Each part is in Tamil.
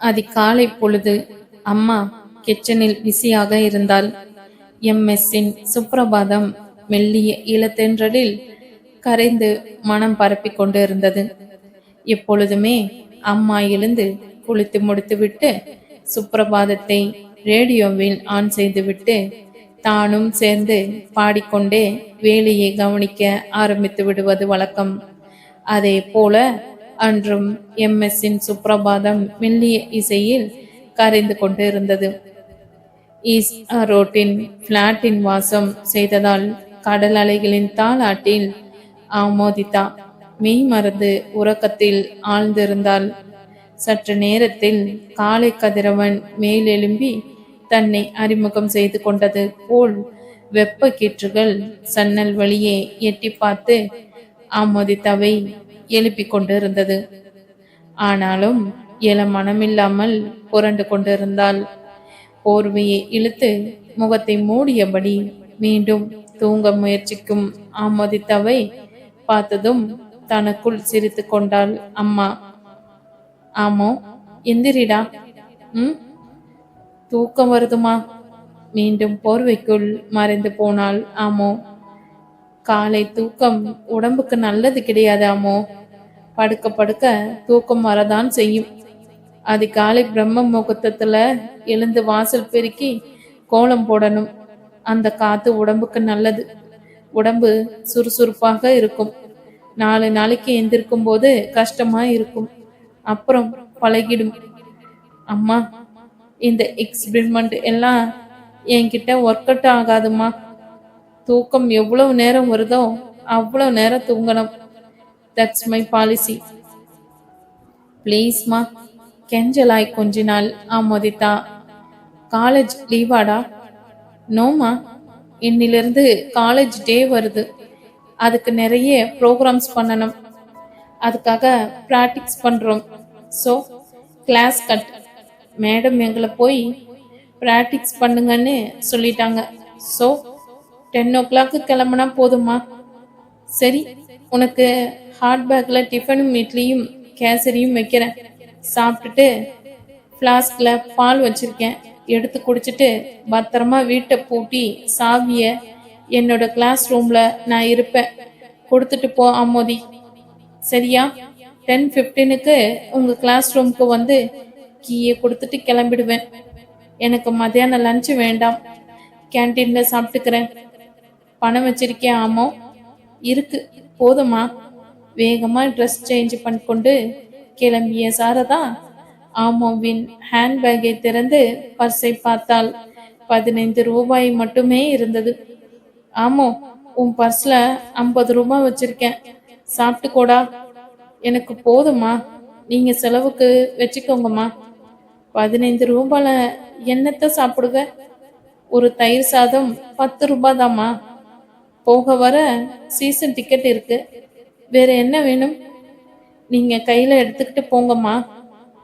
அதிகாலை பொழுது. அம்மா கிச்சனில் பிஸியாக இருந்தால். எம்எஸ்ஸின் சுப்பிரபாதம் மெல்லிய இளத்தென்றலில் கரைந்து மனம் பரப்பிக் கொண்டு இருந்தது. எப்பொழுதுமே அம்மா எழுந்து குளித்து முடித்துவிட்டு சுப்பிரபாதத்தை ரேடியோவில் ஆன் செய்துவிட்டு தானும் சேர்ந்து பாடிக்கொண்டே வேலையை கவனிக்க ஆரம்பித்து விடுவது வழக்கம். அதே போல அன்றும் எம்எஸ்ஸின் சுப்பிரபாதம் மெல்லிய இசையில் கரைந்து கொண்டு இருந்தது. ரோட்டின் பிளாட்டின் வாசம் செய்ததால் கடல் அலைகளின் தாளாட்டில் ஆமோதித்தா மெய் மறந்து உறக்கத்தில் ஆழ்ந்திருந்தாள். சற்று நேரத்தில் காலை கதிரவன் மேலெலும்பி தன்னை அறிமுகம் செய்து கொண்டது போல் வெப்ப கீற்றுகள் சன்னல் வழியே எட்டி பார்த்து ஆமோதித்தாவை எழுப்பிக் கொண்டிருந்தது. ஆனாலும் எழ மனமில்லாமல் புரண்டு கொண்டிருந்தாள். போர்வையை இழுத்து முகத்தை மூடியபடி மீண்டும் தூங்க முயற்சிக்கும் ஆமோதித்தவை பார்த்ததும் தனக்குள் சிரித்து கொண்டாள் அம்மா. ஆமோ, எந்திரிடா. தூக்கம் வருதுமா? மீண்டும் போர்வைக்குள் மறைந்து போனாள் ஆமோ. காலை தூக்கம் உடம்புக்கு நல்லது கிடையாது ஆமோ. படுக்க படுக்க தூக்கம் வரதான் செய்யும். அதிகாலை பிரம்ம முகூர்த்தத்துல எழுந்து வாசல் பெருக்கி கோலம் போடணும். அந்த காத்து உடம்புக்கு நல்லது. உடம்பு சுறுசுறுப்பாக இருக்கும். 4 நாளைக்கு எந்திருக்கும் போது கஷ்டமா இருக்கும், அப்புறம் பழகிடும். அம்மா, இந்த எக்ஸ்பெரிமெண்ட் எல்லாம் என்கிட்ட ஒர்க் அவுட் ஆகாதுமா. தூக்கம் எவ்வளவு நேரம் வருதோ அவ்வளவு நேரம் தூங்கணும். That's my policy. ப்ளீஸ்மா, கெஞ்சலாய் கொஞ்சினாள் ஆமோதித்தா. காலேஜ் லீவாடா? நோமா, இன்னிலிருந்து காலேஜ் டே வருது. அதுக்கு நிறைய ப்ரோக்ராம்ஸ் பண்ணணும். அதுக்காக ப்ராக்டிக்ஸ் பண்ணுறோம். So class cut. மேடம் எங்களை போய் ப்ராக்டிக்ஸ் பண்ணுங்கன்னு சொல்லிட்டாங்க. ஸோ 10 o'clock கிளம்புனா போதுமா? சரி, உனக்கு ஹாட் பேக்கில் டிஃபனும் இட்லியும் கேசரியும் வைக்கிறேன். சாப்பிட்டுட்டு ஃப்ளாஸ்கில் பால் வச்சுருக்கேன், எடுத்து குடிச்சிட்டு பத்திரமா வீட்டை பூட்டி சாவியை என்னோட கிளாஸ் ரூமில் நான் இருப்பேன், கொடுத்துட்டு போ ஆமோதி. சரியா? 10:15 உங்கள் கிளாஸ் ரூமுக்கு வந்து கீயை கொடுத்துட்டு கிளம்பிடுவேன். எனக்கு மத்தியானம் லஞ்சு வேண்டாம், கேன்டீனில் சாப்பிட்டுக்கிறேன். பணம் வச்சிருக்கேன் ஆமோ? இருக்கு, போதுமா? வேகமாக ட்ரெஸ் சேஞ்ச் பண்ணிக்கொண்டு கிளம்பிய சாரதா ஆமோவின் ஹேண்ட்பேக்கை திறந்து பர்ஸை பார்த்தாள். 15 ரூபாய் மட்டுமே இருந்தது. ஆமோ, உன் பர்ஸில் 50 ரூபாய் வச்சிருக்கேன், சாப்பிட்டுக்கோடா. எனக்கு போதுமா, நீங்கள் செலவுக்கு வச்சுக்கோங்கம்மா. 15 ரூபாயில என்னத்தை சாப்பிடுவ? ஒரு தயிர் சாதம் 10 ரூபாய் தாம்மா. போக வர சீசன் டிக்கெட் இருக்கு. வேற என்ன வேணும்? நீங்க கையில எடுத்துக்கிட்டு போங்கம்மா,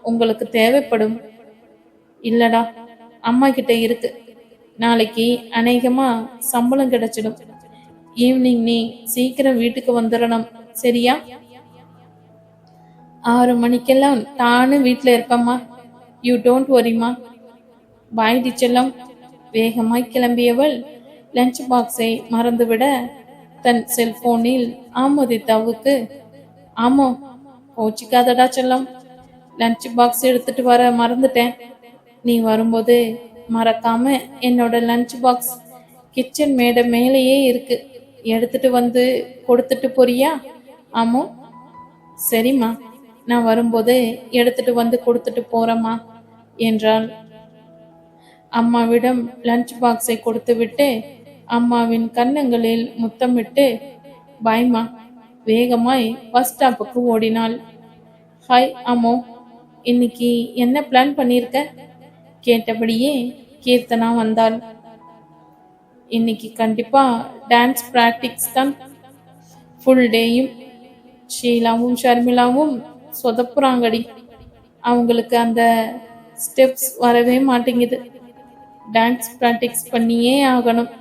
உங்களுக்கு தேவைப்படும். இல்லடா, அம்மா கிட்ட இருக்கு. நாளைக்கு அநேகமா சம்பளம் கிடைச்சிடும். ஈவினிங் நீ சீக்கிரம் வீட்டுக்கு வந்துடணும், சரியா? 6 மணிக்கெல்லாம் நானும் வீட்டில் இருப்பேம்மா. You don't வரிம்மா. பாய் டிச்செல்லாம். வேகமாய் கிளம்பியவள் லஞ்ச் பாக்ஸை மறந்துவிட தன் செல்போனில் ஆமோதித்தாவுக்கு, ஆமோ, கோச்சிக்காதடா செல்லம், லஞ்ச் பாக்ஸ் எடுத்துட்டு வர மறந்துட்டேன். நீ வரும்போது மறக்காம என்னோட லஞ்ச் பாக்ஸ் கிச்சன் மேடை மேலேயே இருக்கு, எடுத்துட்டு வந்து கொடுத்துட்டு போறியா? ஆமோ? சரிம்மா, நான் வரும்போது எடுத்துட்டு வந்து கொடுத்துட்டு போறேம்மா என்றாள். அம்மாவிடம் லஞ்ச் பாக்ஸை கொடுத்துவிட்டு அம்மாவின் கன்னங்களில் முத்தமிட்டு பாய்மா வேகமாய் பஸ் ஸ்டாப்புக்கு ஓடினாள். ஹாய் அம்மோ, இன்னைக்கு என்ன பிளான் பண்ணியிருக்க? கேட்டபடியே கீர்த்தனா வந்தாள். இன்னைக்கு கண்டிப்பா டான்ஸ் பிராக்டிக்ஸ் தான். ஃபுல் டேயும் ஷீலாவும் ஷர்மிளாவும் சொதப்புறாங்கடி. அவங்களுக்கு அந்த ஸ்டெப்ஸ் வரவே மாட்டேங்குது. டான்ஸ் ப்ராக்டிஸ் பண்ணியே ஆகணும்.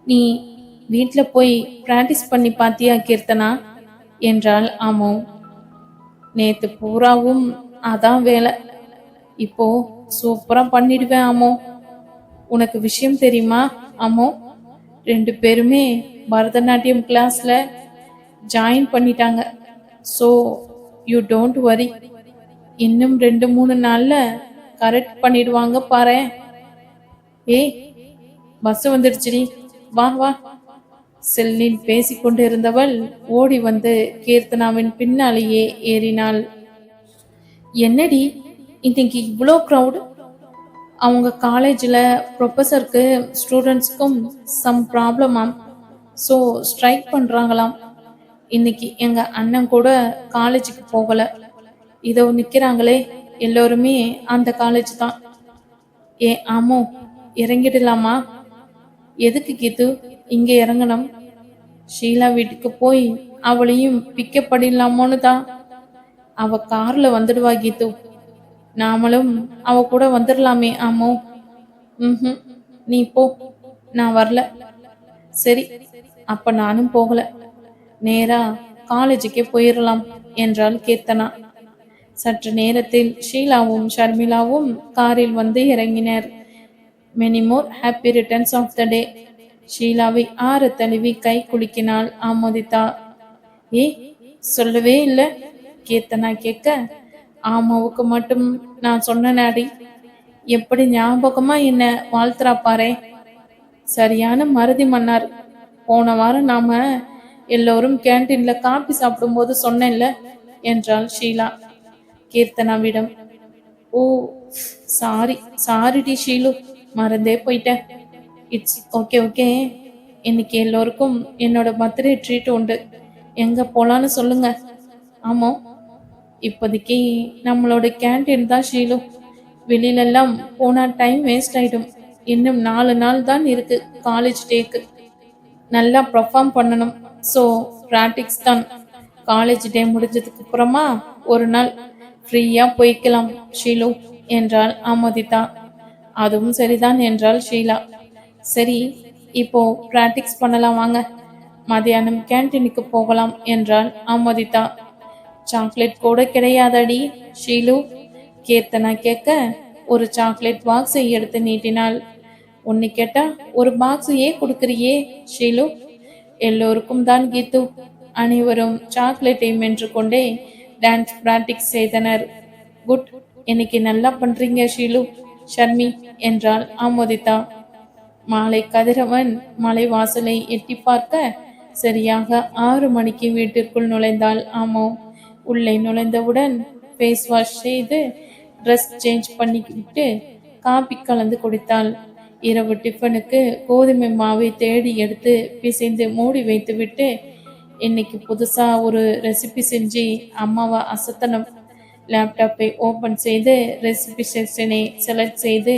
நீ வீட்டில் போய் ப்ராக்டிஸ் பண்ணி பார்த்தியா கீர்த்தனா என்றாள் ஆமோ. நேத்து பூராவும் அதான் வேலை. இப்போ சூப்பரா பண்ணிடுவேன் அம்மோ. உனக்கு விஷயம் தெரியுமா அம்மோ? 2 பேருமே பரதநாட்டியம் கிளாஸ்ல ஜாயின் பண்ணிட்டாங்க. So you don't worry. இன்னும் 2-3 நாள்ல கரெக்ட் பண்ணிடுவாங்க பாரேன். ஏய், பஸ் வந்துடுச்சுடி, வா வா. செல்லில் பேசிக்கொண்டிருந்தவள் ஓடி வந்து கீர்த்தனாவின் பின்னாலேயே ஏறினாள். என்னடி இன்னைக்கு இவ்வளோ க்ரௌடு? அவங்க காலேஜில் ப்ரொஃபஸருக்கு ஸ்டூடெண்ட்ஸ்க்கும் சம் ப்ராப்ளமாம். ஸோ ஸ்ட்ரைக் பண்ணுறாங்களாம். இன்னைக்கு எங்கள் அண்ணன் கூட காலேஜுக்கு போகலை. இதோ நிற்கிறாங்களே எல்லோருமே அந்த காலேஜ் தான். ஏ ஆமோ, இறங்கிடலாமா? எதுக்கு கீது இங்கே இறங்கணும்? ஷீலா வீட்டுக்கு போய் அவளையும் பிக்கப் பண்ணிடலாமோன்னு தான். அவ கார்ல வந்துடுவா கீது. நாமளும் அவ கூட வந்துடலாமே ஆமோ. ம், நீ போ, நான் வரல. சரி, அப்ப நானும் போகல. நேரா காலேஜுக்கே போயிடலாம் என்றாள் கீர்த்தனா. சற்று நேரத்தில் ஷீலாவும் ஷர்மிளாவும் காரில் வந்து இறங்கினர். Many more happy returns of the day. ஷீலாவை ஆற தழுவி கை குலுக்கினாள் ஆமோதிதா. ஏ, சொல்லவே இல்லை கீர்த்தனா கேட்க, ஆமாவுக்கு மட்டும் நான் சொன்னனாடி. எப்படி ஞாபகமா என்ன வாழ்த்துறா பாரே. சரியான மறதி மன்னார். போன வாரம் நாம எல்லோரும் கேன்டீன்ல காபி சாப்பிடும்போது சொன்னேன்ல என்றாள் ஷீலா கீர்த்தனாவிடம். ஓ சாரி சாரிடி ஷீலு, மறந்தே போயிட்டேன். It's okay okay. இன்னைக்கு எல்லோருக்கும் என்னோட பர்த்டே ட்ரீட் உண்டு. எங்க போலான்னு சொல்லுங்க. ஆமா, இப்போதைக்கு நம்மளோட கேன்டீன் தான் ஷீலு. வெளியிலெல்லாம் போனா டைம் வேஸ்ட் ஆயிடும். இன்னும் 4 நாள் தான் இருக்கு காலேஜ் டேக்கு. நல்லா பர்ஃபார்ம் பண்ணணும். ஸோ ப்ராக்டிக்ஸ் தான். காலேஜ் டே முடிஞ்சதுக்கு அப்புறமா ஒரு நாள் ஃப்ரீயா போய்க்கலாம் ஷீலு என்றாள் ஆமோதிதா. அதுவும் சரிதான் என்றாள் ஷீலா. சரி, இப்போ ப்ராக்டிக்ஸ் பண்ணலாம் வாங்க. மதியானம் கேன்டீனுக்கு போகலாம் என்றாள் ஆமோதிதா. சாக்லேட் கூட கிடையாதடி ஷீலு, கீர்த்தனா கேட்க ஒரு சாக்லேட் பாக்ஸை எடுத்து நீட்டினாள். ஒன்னு கேட்டா ஒரு பாக்ஸையே கொடுக்கறியே ஷீலு. எல்லோருக்கும் தான் கீத்து. அனைவரும் சாக்லேட்டை மென்று கொண்டே டான்ஸ் பிராக்டிஸ் செய்தனர். குட், இன்னைக்கு நல்லா பண்றீங்க ஷீலு, ஷர்மி என்றாள் ஆமோதிதா. மாலை கதிரவன் மலை வாசலை எட்டி பார்க்க சரியாக 6 மணிக்கு வீட்டிற்குள் நுழைந்தாள் ஆமோ. உள்ளே நுழைந்தவுடன் ஃபேஸ் வாஷ் செய்து ட்ரெஸ் சேஞ்ச் பண்ணிவிட்டு காபி கலந்து குடித்தாள். இரவு டிஃபனுக்கு கோதுமை மாவை தேடி எடுத்து பிசைந்து மூடி வைத்துவிட்டு இன்னைக்கு புதுசா ஒரு ரெசிபி செஞ்சு அம்மாவை அசத்தனம். லேப்டாப்பை ஓப்பன் செய்து ரெசிபி செக்ஷனை செலக்ட் செய்து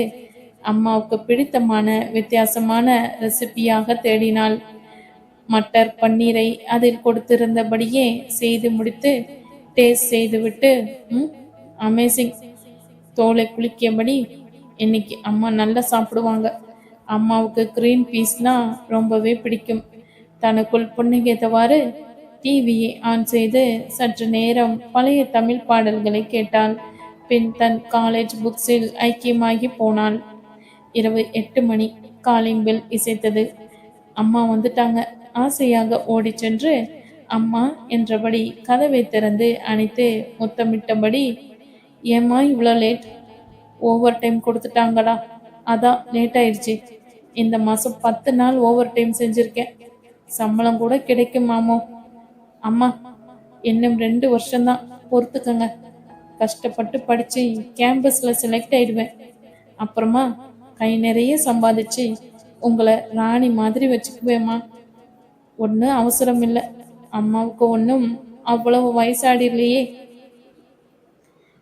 அம்மாவுக்கு பிடித்தமான வித்தியாசமான ரெசிபியாக தேடினாள். மட்டர் பன்னீரை அதில் கொடுத்திருந்தபடியே செய்து முடித்து டேஸ்ட் செய்துவிட்டு அமேசிங், தோலை குளிக்கியபடி இன்னைக்கு அம்மா நல்லா சாப்பிடுவாங்க. அம்மாவுக்கு கிரீன் பீஸ்னா ரொம்பவே பிடிக்கும். தனக்குள் புன்னகைத்தவாறு டிவியை ஆன் செய்து சற்று நேரம் பழைய தமிழ் பாடல்களை கேட்டாள். பின் தன் காலேஜ் புக்ஸில் ஐக்கியமாகி போனாள். இரவு 8 மணி. Calling bell இசைத்தது. அம்மா வந்துட்டாங்க. ஆசையாக ஓடி சென்று அம்மா என்றபடி கதவை திறந்து அணைத்து முத்தமிட்டபடி, ஏம்மா இவ்வளோ லேட்? ஓவர் டைம் கொடுத்துட்டாங்கடா, அதான் லேட் ஆயிடுச்சு. இந்த மாதம் 10 நாள் ஓவர் டைம் செஞ்சுருக்கேன். சம்பளம் கூட கிடைக்குமாமோ. அம்மா, இன்னும் 2 வருஷம்தான், பொறுத்துக்கங்க. கஷ்டப்பட்டு படித்து கேம்பஸில் செலக்ட் ஆயிடுவேன். அப்புறமா கை நிறைய சம்பாதிச்சு உங்களை ராணி மாதிரி வச்சுக்குவேம்மா. ஒன்றும் அவசரம் இல்லை. அம்மாவுக்கு ஒன்றும் அவ்வளவு வயசாடிலையே.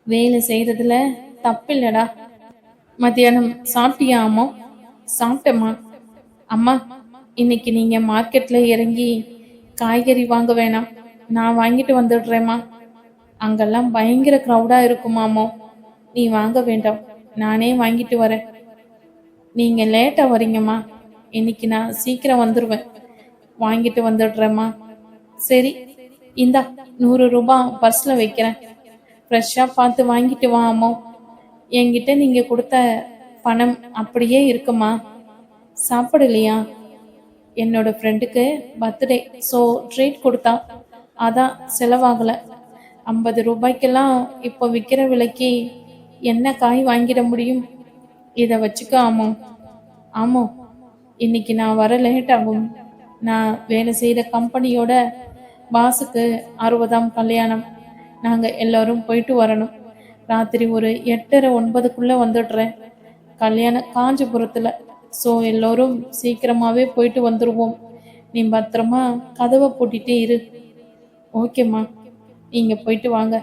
வேலை செய்கிறதுல தப்பில்லடா. மத்தியானம் சாப்பிட்டியா அம்மா? சாப்பிட்டேம்மா. அம்மா, இன்னைக்கு நீங்கள் மார்க்கெட்டில் இறங்கி காய்கறி வாங்க வேணாம், நான் வாங்கிட்டு வந்துடுறேம்மா. அங்கெல்லாம் பயங்கர க்ரௌடாக இருக்குமாமோ. நீ வாங்க வேண்டாம், நானே வாங்கிட்டு வரேன். நீங்கள் லேட்டாக வரீங்கம்மா. இன்னைக்கு நான் சீக்கிரம் வந்துடுவேன், வாங்கிட்டு வந்துடுறேம்மா. சரி, இந்தா 100 ரூபாய் பர்ஸில் வைக்கிறேன். ஃப்ரெஷ்ஷாக பார்த்து வாங்கிட்டு வா அம்மா. என்கிட்ட நீங்க கொடுத்த பணம் அப்படியே இருக்குமா? சாப்பிடலையா? என்னோட ஃப்ரெண்டுக்கு பர்த்டே, ஸோ ட்ரீட் கொடுத்தா, அதான் செலவாகல. 50 ரூபாய்க்கெல்லாம் இப்போ விற்கிற விலைக்கு என்ன காய் வாங்கிட முடியும்? இதை வச்சுக்க ஆமோ. ஆமோ, இன்னைக்கு நான் வர லேட் ஆகும். நான் வேலை செய்கிற கம்பெனியோட பாஸுக்கு 60ஆம் கல்யாணம். நாங்கள் எல்லோரும் போயிட்டு வரணும். ராத்திரி ஒரு 8:30 9க்குள்ளே வந்துடுறேன். கல்யாணம் காஞ்சிபுரத்தில். ஸோ எல்லோரும் சீக்கிரமாகவே போயிட்டு வந்துடுவோம். நீ பத்திரமா கதவை பூட்டிட்டே இரு. ஓகேம்மா, நீங்கள் போயிட்டு வாங்க.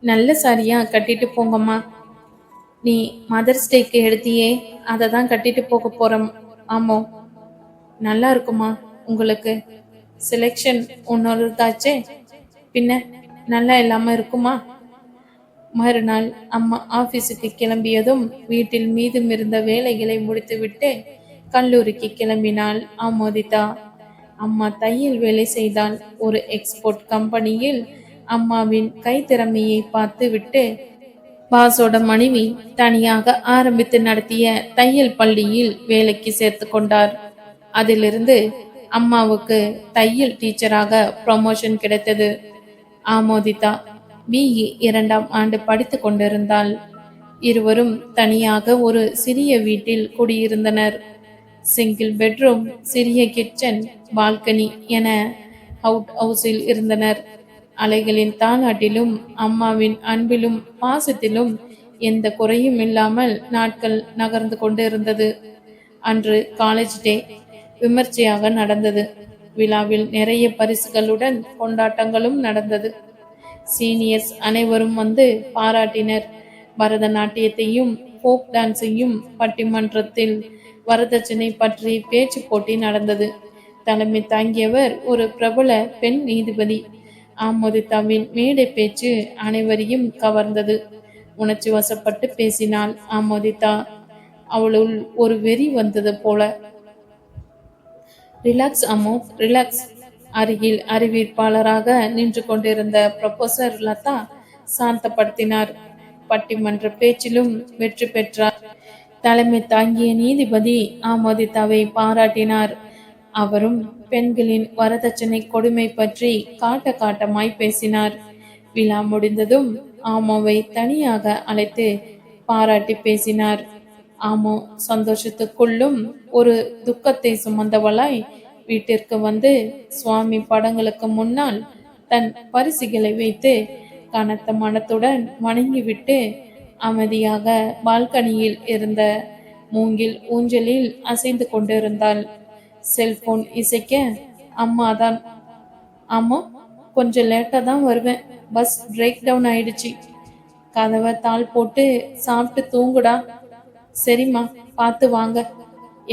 நல்ல சாரியா கட்டிட்டு போங்கம்மா. நீ மதர்ஸ் டேக்கு எடுத்தியே, அதை தான் கட்டிட்டு போக போகிறோம். ஆமோ, நல்லா இருக்குமா உங்களுக்கு? செலெக்ஷன் ஒன்னொருதாச்சே, பின்ன நல்லா இல்லாமல் இருக்குமா? மறுநாள் அம்மா ஆபீஸுக்கு கிளம்பியதும் வீட்டில் மீதம் இருந்த வேலைகளை முடித்துவிட்டு கல்லூரிக்கு கிளம்பினாள் ஆமோதிதா. அம்மா தையல் வேலை செய்தால் ஒரு எக்ஸ்போர்ட் கம்பெனியில் அம்மாவின் கைத்திறமையை பார்த்து விட்டு பாஸோட மனைவி தனியாக ஆரம்பித்து நடத்திய தையல் பள்ளியில் வேலைக்கு சேர்த்து கொண்டார். அதிலிருந்து அம்மாவுக்கு தையல் டீச்சராக ப்ரமோஷன் கிடைத்தது. ஆமோதிதா பிஇ 2ஆம் ஆண்டு படித்து கொண்டிருந்தாள். இருவரும் தனியாக ஒரு சிறிய வீட்டில் குடியிருந்தனர். சிங்கிள் பெட்ரூம், சிறிய கிச்சன், பால்கனி என அவுட் ஹவுஸில் இருந்தனர். அலைகளின் தாலாட்டிலும் அம்மாவின் அன்பிலும் பாசத்திலும் எந்த குறையும் இல்லாமல் நாட்கள் நகர்ந்து கொண்டு இருந்தது. அன்று காலேஜ் டே விமர்சையாக நடந்தது. விழாவில் நிறைய பரிசுகளுடன் கொண்டாட்டங்களும் நடந்தது. சீனியர்ஸ் அனைவரும் வந்து பாராட்டினர். பரதநாட்டியத்தையும் ஃபோக் டான்ஸையும் பட்டிமன்றத்தில் வரதட்சணை பற்றி பேச்சு போட்டி நடந்தது. தலைமை தாங்கியவர் ஒரு பிரபல பெண் நீதிபதி. ஆமோதிதாவின் மேடை பேச்சு அனைவரையும் கவர்ந்தது. உணர்ச்சி வசப்பட்டு பேசினாள் ஆமோதிதா. அவளுள் ஒரு வெறி வந்தது போல. ரிலாக்ஸ் அம்மோ, ரிலாக்ஸ். அருகில் அறிவிப்பாளராக நின்று கொண்டிருந்த ப்ரொஃபசர் லதா சாந்தப்படுத்தினார். பட்டிமன்ற பேச்சிலும் வெற்றி பெற்றார். தலைமை தாங்கிய நீதிபதி ஆமோதிதாவை பாராட்டினார். அவரும் பெண்களின் வரதட்சணை கொடுமை பற்றி காட்டமாய் பேசினார். விழா முடிந்ததும் ஆமோவை தனியாக அழைத்து பாராட்டி பேசினார். ஆமோ சந்தோஷத்துக்குள்ளும் ஒரு துக்கத்தை சுமந்தவளாய் வீட்டிற்கு வந்து சுவாமி படங்களுக்கு முன்னால் தன் பரிசுகளை வைத்து கனத்த மனத்துடன் வணங்கிவிட்டு அமைதியாக பால்கனியில் இருந்த மூங்கில் ஊஞ்சலில் அசைந்து கொண்டிருந்தாள். செல்போன் இசைக்க அம்மாதான். ஆமா, கொஞ்சம் லேட்டா தான் வருவேன். பஸ் பிரேக் டவுன் ஆயிடுச்சு. கதவை தாள் போட்டு சாப்பிட்டு தூங்குடா. சரிம்மா, பார்த்து வாங்க.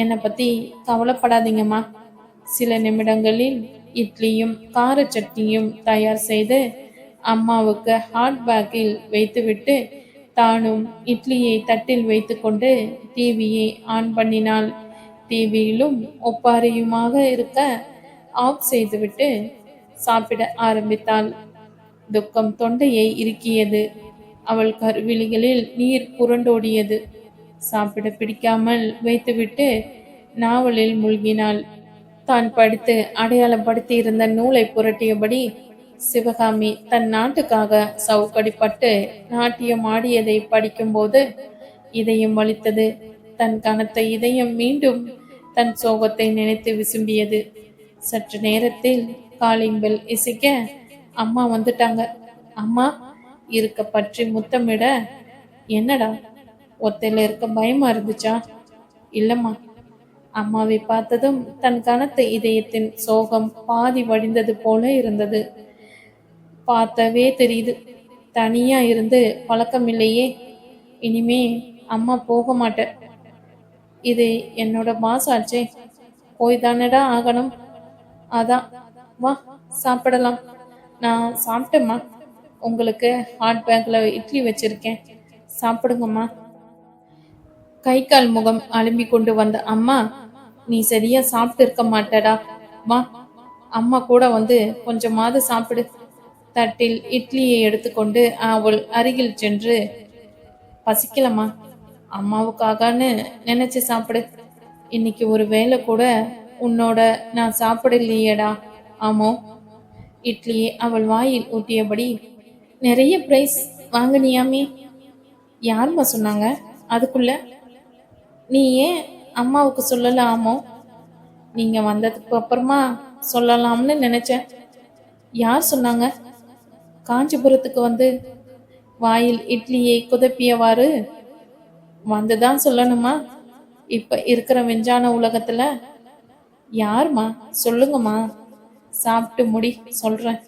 என்னை பத்தி கவலைப்படாதீங்கம்மா. சில நிமிடங்களில் இட்லியும் கார சட்னியும் தயார் செய்து அம்மாவுக்கு ஹாட் பேக்கில் வைத்துவிட்டு தானும் இட்லியை தட்டில் வைத்துக்கொண்டு டிவியை ஆன் பண்ணினாள். டிவியிலும் ஒப்பாரியுமாக இருக்க ஆஃப் செய்துவிட்டு சாப்பிட ஆரம்பித்தாள். துக்கம் தொண்டையை இறுக்கியது. அவள் கருவிழிகளில் நீர் புரண்டோடியது. சாப்பிட பிடிக்காமல் வைத்துவிட்டு நாவலில் மூழ்கினாள். தான் படித்து அடையாளப்படுத்தி இருந்த நூலை புரட்டியபடி சிவகாமி தன் நாட்டுக்காக சவுக்கடிப்பட்டு நாட்டியம் ஆடியதை படிக்கும்போது இதயம் வலித்தது. தன் கனத்த இதயம் மீண்டும் தன் சோகத்தை நினைத்து விசும்பியது. சற்று நேரத்தில் காலிங் பெல் இசைக்க அம்மா வந்துட்டாங்க. அம்மா இருக்க பற்றி முத்தமிட, என்னடா ஒத்தையில இருக்க பயமா இருந்துச்சா? இல்லம்மா. அம்மாவை பார்த்ததும் தன் கனத்த இதயத்தின் சோகம் பாதி வடிந்தது போல இருந்தது. பார்த்தவே தெரியுது, தனியா இருந்து பழக்கமில்லையே. இனிமே அம்மா போக மாட்டேன். இது என்னோட மாசாச்சே, போய் தானடா ஆகணும். அதான், வா சாப்பிடலாம். நான் சாப்பிட்டேம்மா. உங்களுக்கு ஹாட் பேக்கில் இட்லி வச்சிருக்கேன், சாப்பிடுங்கம்மா. கை கால் முகம் அலும்பி கொண்டு வந்த அம்மா, நீ சரியா சாப்பிட்டு இருக்க மாட்டடா, வா அம்மா கூட வந்து கொஞ்சமாவது சாப்பிடு. தட்டில் இட்லியை எடுத்துக்கொண்டு அவள் அருகில் சென்று, பசிக்கலம்மா, அம்மாவுக்காகன்னு நினைச்சு சாப்பிடு. இன்னைக்கு ஒரு வேளை கூட உன்னோட நான் சாப்பிடலையேடா. ஆமோ. இட்லியை அவள் வாயில் ஊட்டியபடி, நிறைய பிரைஸ் வாங்கினியாமே, யாரும்மா சொன்னாங்க? அதுக்குள்ள நீ ஏன் அம்மாவுக்கு சொல்லல? ஆமோ, நீங்க வந்ததுக்கு அப்புறமா சொல்லலாம்னு நினைச்சேன். யார் சொன்னாங்க? காஞ்சிபுரத்துக்கு வந்து வாயில் இட்லியை குதப்பியவாறு, வந்துதான் சொல்லணுமா? இப்ப இருக்கிற விஞ்ஞான உலகத்துல யாருமா? சொல்லுங்கம்மா, சாப்பிட்டு முடி, சொல்றேன்.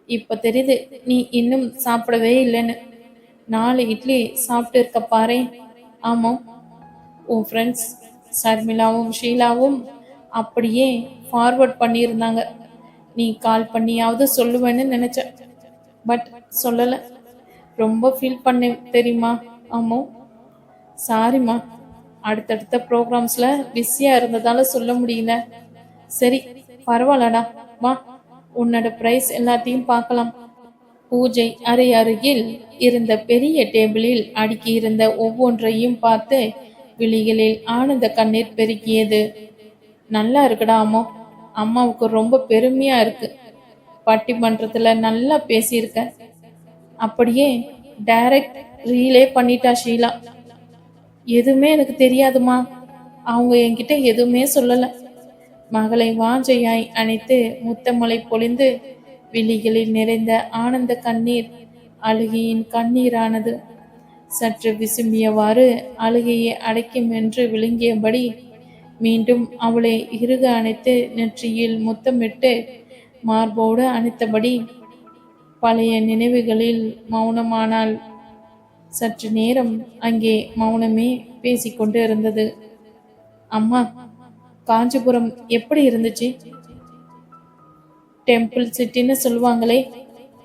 இப்ப தெரியுது நீ இன்னும் சாப்பிடவே இல்லைன்னு. 4 இட்லி சாப்பிட்டு இருக்க பாரு. ஆமா, உன் ஃப்ரெண்ட்ஸ் சர்மிளாவும் ஷீலாவும் அப்படியே ஃபார்வர்ட் பண்ணியிருந்தாங்க. நீ கால் பண்ணியாவது சொல்லுவேன்னு நினைச்ச, பட் சொல்லலை. ரொம்ப ஃபீல் பண்ண தெரியுமா? ஆமோ, சாரிம்மா, அடுத்தடுத்த ப்ரோக்ராம்ஸ்ல பிஸியாக இருந்ததால சொல்ல முடியல. சரி, பரவாயில்லடா, வா, உன்னோட ப்ரைஸ் எல்லாத்தையும் பார்க்கலாம். பூஜை அறை அருகில் இருந்த பெரிய டேபிளில் அடுக்கியிருந்த ஒவ்வொன்றையும் பார்த்து விழிகளில் ஆனந்த கண்ணீர் பெருக்கியது. நல்லா இருக்குடா அம்மா, அம்மாவுக்கு ரொம்ப பெருமையா இருக்கு. பட்டிமன்றத்துல நல்லா பேசியிருக்க. அப்படியே டைரக்ட் ரீலே பண்ணிட்டா ஷீலா. எதுவுமே எனக்கு தெரியாதுமா, அவங்க என்கிட்ட எதுவுமே சொல்லல. மகளை வாஞ்சையாய் அணைத்து முத்தமலை பொழிந்து விழிகளில் நிறைந்த ஆனந்த கண்ணீர் அழுகையின் கண்ணீரானது. சற்று விசும்பியவாறு அழுகையை அடைக்கும் என்று விழுங்கியபடி மீண்டும் அவளை இறுக அணைத்து நெற்றியில் முத்தமிட்டு மார்போடு அணைத்தபடி பழைய நினைவுகளில் மௌனமானாள். சற்று நேரம் அங்கே மௌனமே பேசிக்கொண்டு இருந்தது. அம்மா, காஞ்சிபுரம் எப்படி இருந்துச்சு? டெம்பிள் சிட்டின்னு சொல்லுவாங்களே,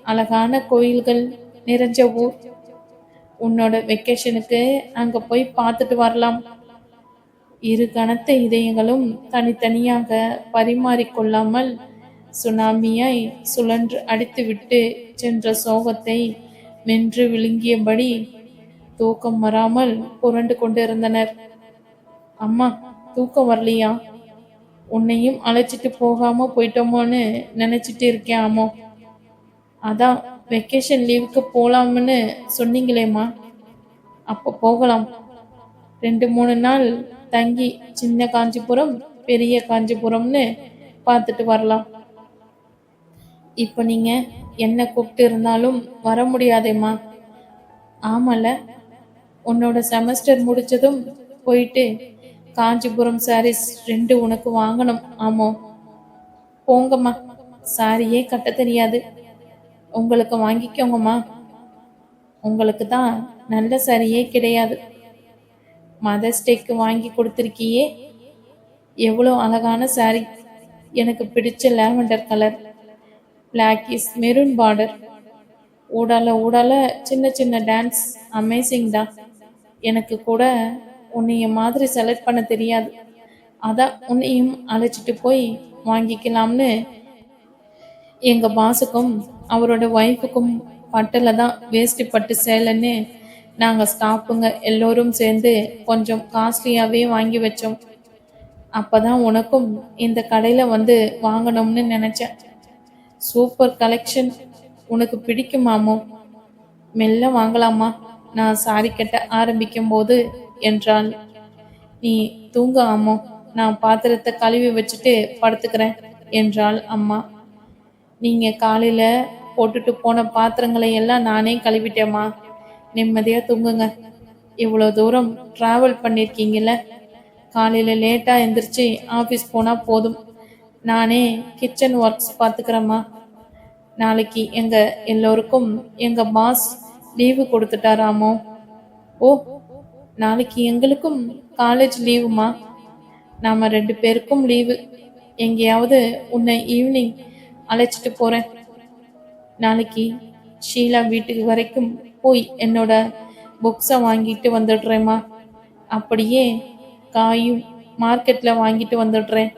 அழகான கோயில்கள் நிறைஞ்ச ஊர். உன்னோட வெக்கேஷனுக்கு அங்க போய் பார்த்துட்டு வரலாம். இரு கனத்த இதயங்களும் தனித்தனியாக பரிமாறிக்கொள்ளாமல் சுனாமியாய் சுழன்று அடித்துவிட்டு சென்ற சோகத்தை மென்று விழுங்கியபடி தூக்கம் வராமல் புரண்டு கொண்டிருந்தனர். அம்மா, தூக்கம் வரலையா? உன்னையும் அழைச்சிட்டு போகாம போயிட்டோமோன்னு நினைச்சிட்டு இருக்கேன். அம்மா, அதான் வெக்கேஷன் லீவுக்கு போலாம்னு சொன்னீங்களேம்மா, அப்போ போகலாம். 2-3 நாள் தங்கி சின்ன காஞ்சிபுரம் பெரிய காஞ்சிபுரம்னு பார்த்துட்டு வரலாம். இப்போ நீங்க என்ன கூப்பிட்டு இருந்தாலும் வர முடியாதேம்மா. ஆமால, உன்னோட செமஸ்டர் முடிச்சதும் போயிட்டு காஞ்சிபுரம் சாரீஸ் 2 உனக்கு வாங்கணும். ஆமோ, போங்கம்மா, சாரியே கட்ட தெரியாது, உங்களுக்கு வாங்கிக்கோங்கம்மா. உங்களுக்கு தான் நல்ல சாரியே கிடையாது. மதர்ஸ் டேக்கு வாங்கி கொடுத்துருக்கியே, எவ்வளோ அழகான சாரி. எனக்கு பிடிச்ச லாவெண்டர் கலர், பிளாக்கிஸ் மெரூன் பார்டர், ஊடால ஊடால சின்ன சின்ன டான்ஸ், அமேசிங் தான். எனக்கு கூட உன்னைய மாதிரி செலக்ட் பண்ண தெரியாது. அதான் உன்னையும் அழைச்சிட்டு போய் வாங்கிக்கலாம்னு எங்க பாஸுக்கும் அவரோட ஒய்ஃபுக்கும் பட்டில் தான் வேஷ்டி பட்டு சேலைன்னு நாங்கள் ஸ்டாஃபுங்க எல்லோரும் சேர்ந்து கொஞ்சம் காஸ்ட்லியாகவே வாங்கி வச்சோம். அப்போதான் உனக்கும் இந்த கடையில் வந்து வாங்கணும்னு நினச்சேன். சூப்பர் கலெக்ஷன், உனக்கு பிடிக்குமாமோ? மெல்ல வாங்கலாமா, நான் சாரி கட்ட ஆரம்பிக்கும் போது என்றாள். நீ தூங்க அம்மோ, நான் பாத்திரத்தை கழுவி வச்சுட்டு படுத்துக்கிறேன் என்றாள் அம்மா. நீங்க காலையில போட்டுட்டு போன பாத்திரங்களை எல்லாம் நானே கழுவிட்டேம்மா, நிம்மதியா தூங்குங்க. இவ்வளோ தூரம் டிராவல் பண்ணியிருக்கீங்கல்ல, காலையில லேட்டா எந்திரிச்சு ஆஃபீஸ் போனா போதும். நானே கிச்சன் ஒர்க்ஸ் பார்த்துக்கிறேம்மா. நாளைக்கு எங்க எல்லோருக்கும் எங்க பாஸ் லீவு கொடுத்துட்டாராமோ? ஓ, நாளைக்கு எங்களுக்கும் காலேஜ் லீவுமா? நாம 2 பேருக்கும் லீவு. எங்கேயாவது உன்னை ஈவினிங் அழைச்சிட்டு போறேன். நாளைக்கு ஷீலா வீட்டுக்கு வரைக்கும் போய் என்னோட புக்ஸை வாங்கிட்டு வந்துடுறேம்மா. அப்படியே காயும் மார்க்கெட்ல வாங்கிட்டு வந்துடுறேன்.